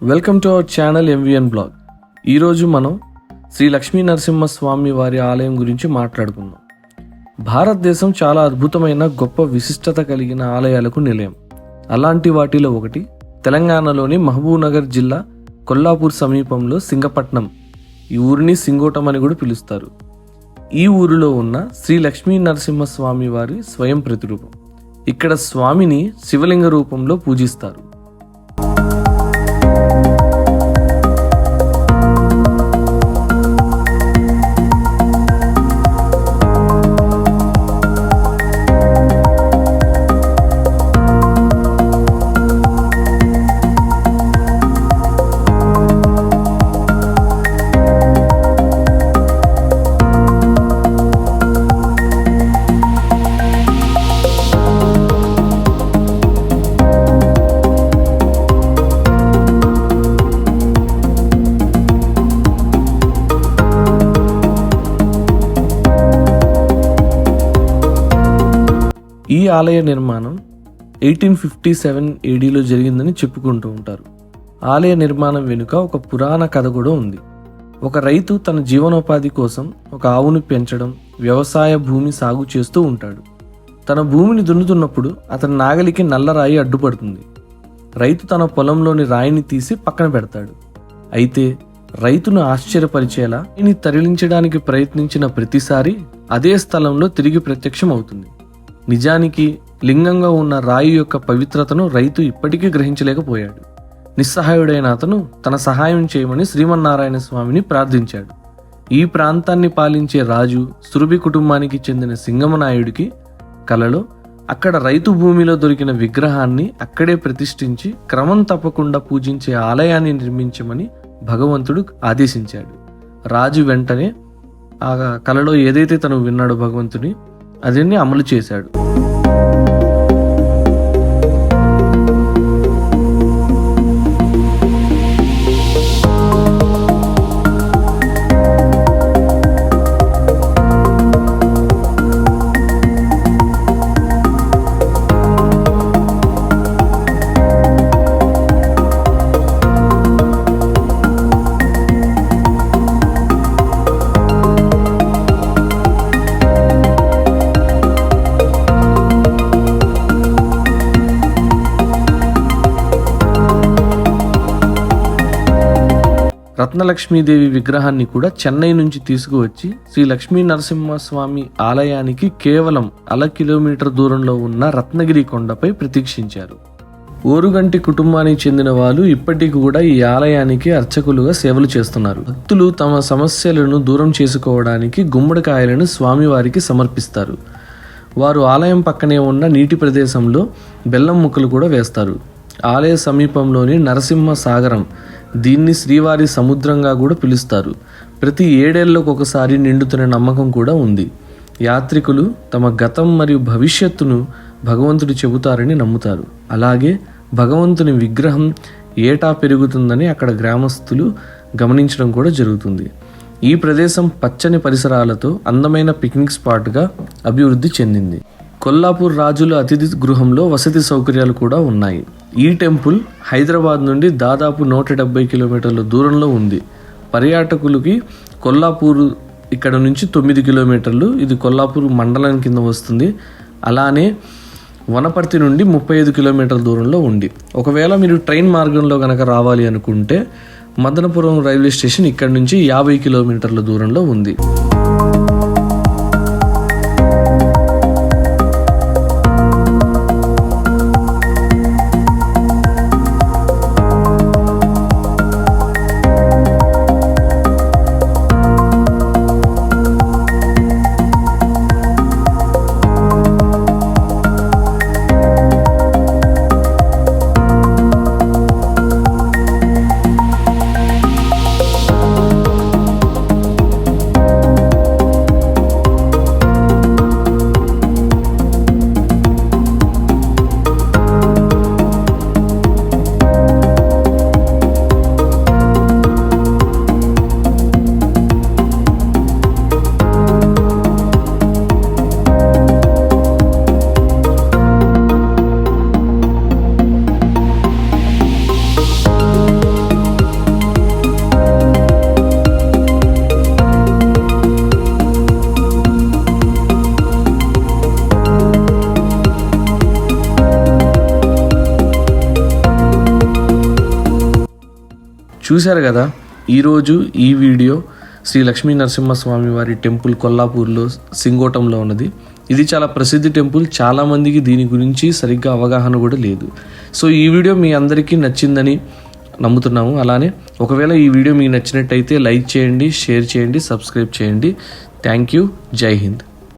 Welcome to our channel MVN blog. ఈరోజు మనం శ్రీ లక్ష్మీ నరసింహస్వామి వారి ఆలయం గురించి మాట్లాడుకుందాం. భారతదేశం చాలా అద్భుతమైన గొప్ప విశిష్టత కలిగిన ఆలయాలకు నిలయం. అలాంటి వాటిలో ఒకటి తెలంగాణలోని మహబూబ్నగర్ జిల్లా కొల్లాపూర్ సమీపంలో సింగపట్నం. ఈ ఊరిని సింగోటం అని కూడా పిలుస్తారు. ఈ ఊరిలో ఉన్న శ్రీ లక్ష్మీ నరసింహస్వామి వారి స్వయం ప్రతిరూపం. ఇక్కడ స్వామిని శివలింగ రూపంలో పూజిస్తారు. ఈ ఆలయ నిర్మాణం 1857 ఏడీలో జరిగిందని చెప్పుకుంటూ ఉంటారు. ఆలయ నిర్మాణం వెనుక ఒక పురాణ కథ కూడా ఉంది. ఒక రైతు తన జీవనోపాధి కోసం ఒక ఆవును పెంచడం, వ్యవసాయ భూమి సాగు చేస్తూ ఉంటాడు. తన భూమిని దున్నుతున్నప్పుడు అతని నాగలికి నల్లరాయి అడ్డుపడుతుంది. రైతు తన పొలంలోని రాయిని తీసి పక్కన పెడతాడు. అయితే రైతును ఆశ్చర్యపరిచేలా దీన్ని తరలించడానికి ప్రయత్నించిన ప్రతిసారి అదే స్థలంలో తిరిగి ప్రత్యక్షం అవుతుంది. నిజానికి లింగంగా ఉన్న రాయి యొక్క పవిత్రతను రైతు ఇప్పటికీ గ్రహించలేకపోయాడు. నిస్సహాయుడైన అతను తన సహాయం చేయమని శ్రీమన్నారాయణ స్వామిని ప్రార్థించాడు. ఈ ప్రాంతాన్ని పాలించే రాజు సురభి కుటుంబానికి చెందిన సింగమనాయుడికి కలలో అక్కడ రైతు భూమిలో దొరికిన విగ్రహాన్ని అక్కడే ప్రతిష్ఠించి క్రమం తప్పకుండా పూజించే ఆలయాన్ని నిర్మించమని భగవంతుడు ఆదేశించాడు. రాజు వెంటనే ఆ కలలో ఏదైతే తను విన్నాడో భగవంతుని అదిని అమలు చేశాడు. రత్నలక్ష్మీదేవి విగ్రహాన్ని కూడా చెన్నై నుంచి తీసుకువచ్చి శ్రీ లక్ష్మీ నరసింహస్వామి ఆలయానికి కేవలం 1 కిలోమీటర్ దూరంలో ఉన్న రత్నగిరి కొండపై ప్రతిష్ఠించారు. ఓరుగంటి కుటుంబానికి చెందిన వాళ్ళు ఇప్పటికి కూడా ఈ ఆలయానికి అర్చకులుగా సేవలు చేస్తున్నారు. భక్తులు తమ సమస్యలను దూరం చేసుకోవడానికి గుమ్మడికాయలను స్వామివారికి సమర్పిస్తారు. వారు ఆలయం పక్కనే ఉన్న నీటి ప్రదేశంలో బెల్లం ముక్కలు కూడా వేస్తారు. ఆలయ సమీపంలోని నరసింహ సాగరం, దీన్ని శ్రీవారి సముద్రంగా కూడా పిలుస్తారు. ప్రతి 7 ఏళ్లకు ఒకసారి నిండుతున్న నమ్మకం కూడా ఉంది. యాత్రికులు తమ గతం మరియు భవిష్యత్తును భగవంతుడు చెబుతారని నమ్ముతారు. అలాగే భగవంతుని విగ్రహం ఏటా పెరుగుతుందని అక్కడ గ్రామస్తులు గమనించడం కూడా జరుగుతుంది. ఈ ప్రదేశం పచ్చని పరిసరాలతో అందమైన పిక్నిక్ స్పాట్గా అభివృద్ధి చెందింది. కొల్లాపూర్ రాజుల అతిథి గృహంలో వసతి సౌకర్యాలు కూడా ఉన్నాయి. ఈ టెంపుల్ హైదరాబాద్ నుండి దాదాపు 170 కిలోమీటర్ల దూరంలో ఉంది. పర్యాటకులకి కొల్లాపూర్ ఇక్కడ నుంచి 9 కిలోమీటర్లు, ఇది కొల్లాపూర్ మండలం కింద వస్తుంది. అలానే వనపర్తి నుండి 35 కిలోమీటర్ల దూరంలో ఉంది. ఒకవేళ మీరు ట్రైన్ మార్గంలో కనుక రావాలి అనుకుంటే మదనపురం రైల్వే స్టేషన్ ఇక్కడ నుంచి 50 కిలోమీటర్ల దూరంలో ఉంది. చూశారు కదా ఈరోజు ఈ వీడియో శ్రీ లక్ష్మీ నరసింహస్వామి వారి టెంపుల్ కొల్లాపూర్లో సింగోటంలో ఉన్నది. ఇది చాలా ప్రసిద్ధి టెంపుల్. చాలామందికి దీని గురించి సరిగ్గా అవగాహన కూడా లేదు. సో ఈ వీడియో మీ అందరికీ నచ్చిందని నమ్ముతున్నాము. అలానే ఒకవేళ ఈ వీడియో మీకు నచ్చినట్టయితే లైక్ చేయండి, షేర్ చేయండి, సబ్స్క్రైబ్ చేయండి. Thank you. జై హింద్.